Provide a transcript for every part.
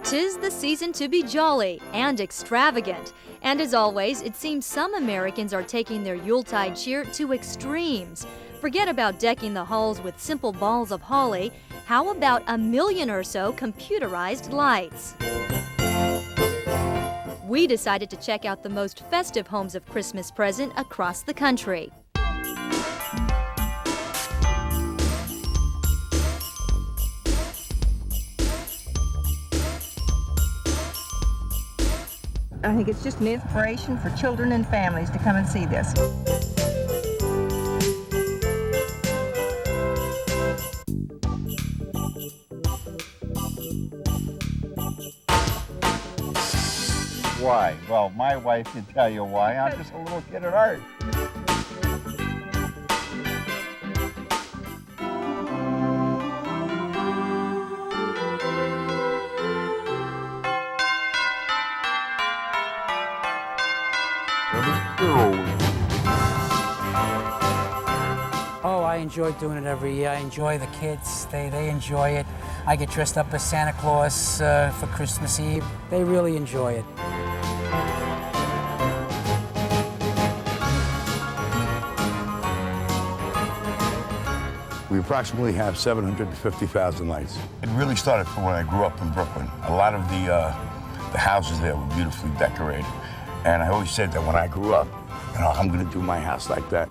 'Tis the season to be jolly and extravagant. And as always, it seems some Americans are taking their Yuletide cheer to extremes. Forget about decking the halls with simple balls of holly. How about 1 million or so computerized lights? We decided to check out the most festive homes of Christmas present across the country. I think it's just an inspiration for children and families to come and see this. Why? Well, my wife can tell you why. I'm just a little kid at heart. Oh, I enjoy doing it every year. I enjoy the kids. They enjoy it. I get dressed up as Santa Claus for Christmas Eve. They really enjoy it. We approximately have 750,000 lights. It really started from when I grew up in Brooklyn. A lot of the houses there were beautifully decorated. And I always said that when I grew up, I'm gonna do my house like that.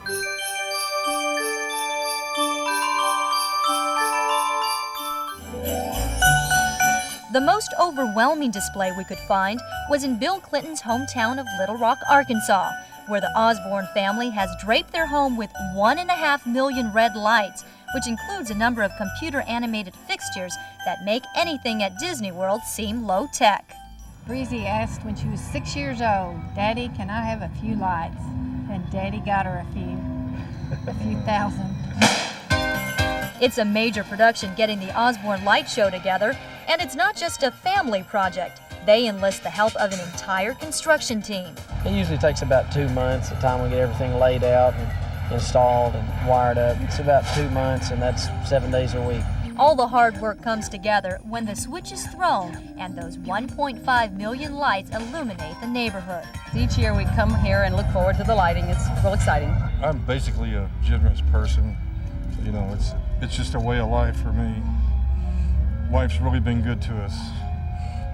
The most overwhelming display we could find was in Bill Clinton's hometown of Little Rock, Arkansas, where the Osborne family has draped their home with 1.5 million red lights, which includes a number of computer-animated fixtures that make anything at Disney World seem low-tech. Breezy asked when she was 6 years old, "Daddy, can I have a few lights?" And Daddy got her a few thousand. It's a major production getting the Osborne Light Show together, and it's not just a family project. They enlist the help of an entire construction team. It usually takes about 2 months, the time we get everything laid out and installed and wired up. It's about 2 months, and that's 7 days a week. All the hard work comes together when the switch is thrown and those 1.5 million lights illuminate the neighborhood. Each year we come here and look forward to the lighting. It's real exciting. I'm basically a generous person. You know, it's just a way of life for me. Life's really been good to us,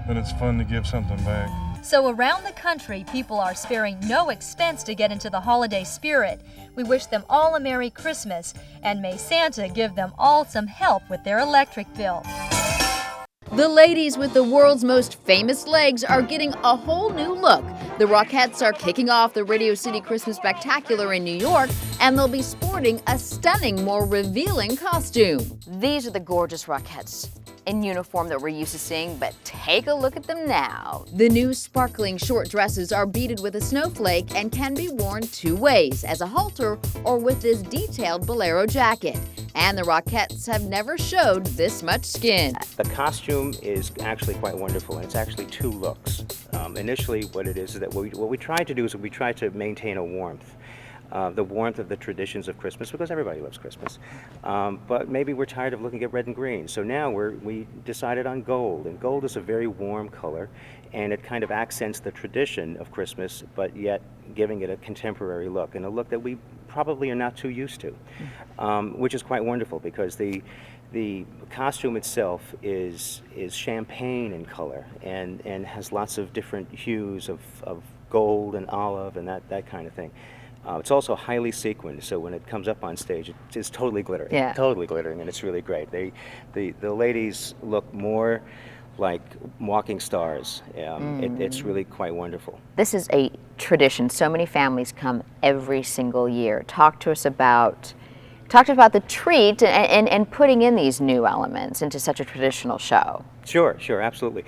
and it's fun to give something back. So around the country, people are sparing no expense to get into the holiday spirit. We wish them all a Merry Christmas, and may Santa give them all some help with their electric bill. The ladies with the world's most famous legs are getting a whole new look. The Rockettes are kicking off the Radio City Christmas Spectacular in New York, and they'll be sporting a stunning, more revealing costume. These are the gorgeous Rockettes in uniform that we're used to seeing, but take a look at them now. The new sparkling short dresses are beaded with a snowflake and can be worn 2 ways, as a halter or with this detailed bolero jacket. And the Rockettes have never showed this much skin. The costume is actually quite wonderful, and it's actually 2 looks. Initially, what it is that what we tried to do is we tried to maintain a warmth. The warmth of the traditions of Christmas, because everybody loves Christmas. But maybe we're tired of looking at red and green, so now we decided on gold, and gold is a very warm color, and it kind of accents the tradition of Christmas, but yet giving it a contemporary look, and a look that we probably are not too used to, which is quite wonderful, because the costume itself is champagne in color, and has lots of different hues of gold and olive and that kind of thing. It's also highly sequined, so when it comes up on stage, it's totally glittering. Yeah. Totally glittering, and it's really great. The ladies look more like walking stars. It's really quite wonderful. This is a tradition. So many families come every single year. Talk to us about the treat and putting in these new elements into such a traditional show. Sure, absolutely.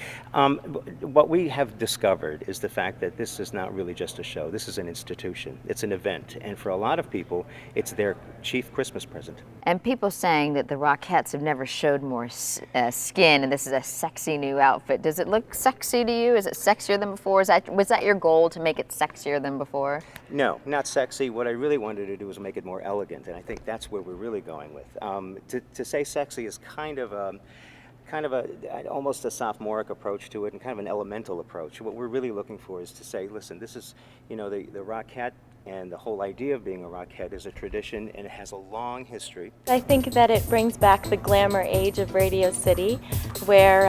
What we have discovered is the fact that this is not really just a show. This is an institution. It's an event. And for a lot of people, it's their chief Christmas present. And people saying that the Rockettes have never showed more skin, and this is a sexy new outfit. Does it look sexy to you? Is it sexier than before? Was that your goal, to make it sexier than before? No, not sexy. What I really wanted to do was make it more elegant, and I think that's where we're really going with. To say sexy is kind of kind of almost a sophomoric approach to it and kind of an elemental approach. What we're really looking for is to say, listen, this is, the Rockette, and the whole idea of being a Rockette is a tradition, and it has a long history. I think that it brings back the glamour age of Radio City, where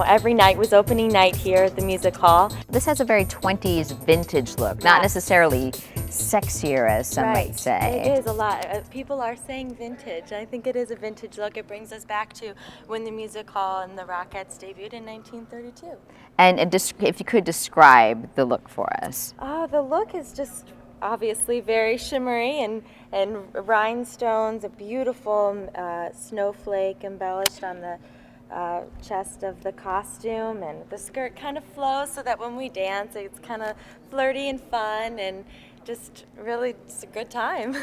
every night was opening night here at the music hall. This has a very 20s vintage look, not necessarily sexier as some might say. It is a lot. People are saying vintage. I think it is a vintage look. It brings us back to when the music hall and the Rockettes debuted in 1932. And if you could describe the look for us. The look is just obviously very shimmery and rhinestones, a beautiful snowflake embellished on the chest of the costume, and the skirt kind of flows so that when we dance it's kind of flirty and fun and just really, it's a good time.